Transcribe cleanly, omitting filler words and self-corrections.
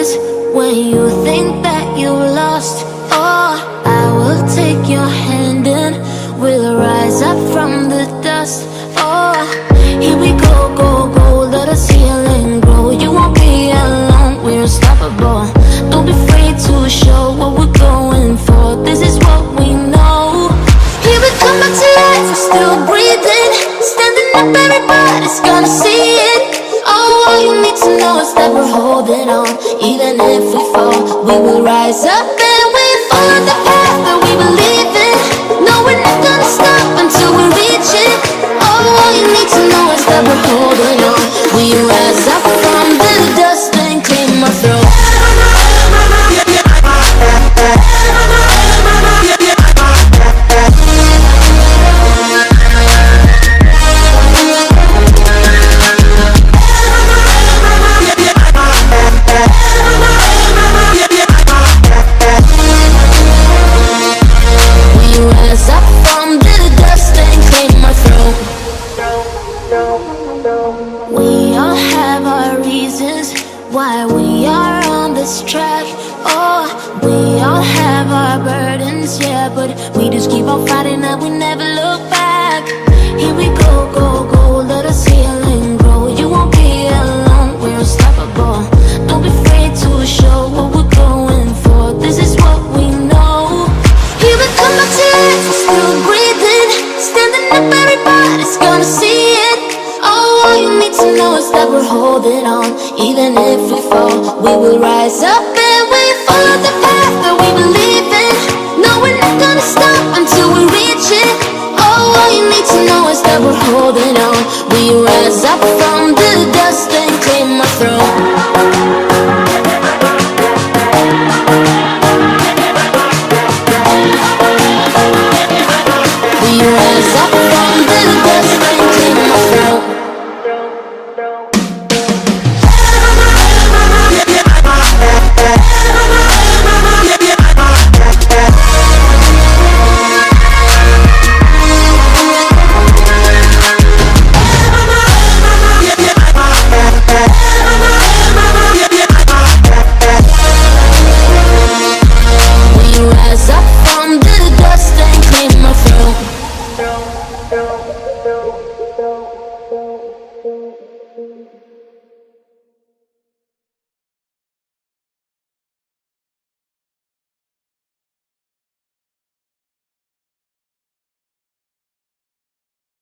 chances when you think that you lost. Oh, I will take your hand and we'll rise up from the dust. Oh, here we go, go, go, let us heal and grow. You won't be alone, we're unstoppable. Don't be afraid to show what we're going for. This is what we know. Here we come back to life, we're still breathing. Standing up, everybody's gonna see it. Oh, all you need to know is that we're holding on. Even if we fall, we will rise up and we follow the path that we believe in. No, we're not gonna stop until we reach it. Oh, all you need to know is that we're holding on. We rise up from the dust and clean our throat. We all have our reasons why we are on this track. Oh, we all have our burdens, yeah, but we just keep on fighting and we never look back. Here we go, go, go, let us heal and grow. You won't be alone, we're unstoppable. Don't be afraid to show what we're going for. This is what we know. Here we come back to life, we're still breathing. Standing up, everybody's gonna see it. Oh, all you need to know is that we're holding on. Even if we fall, we will rise up and we follow the path that we believe in. No, we're not gonna stop until we reach it. Oh, all you need to know is that we're holding on.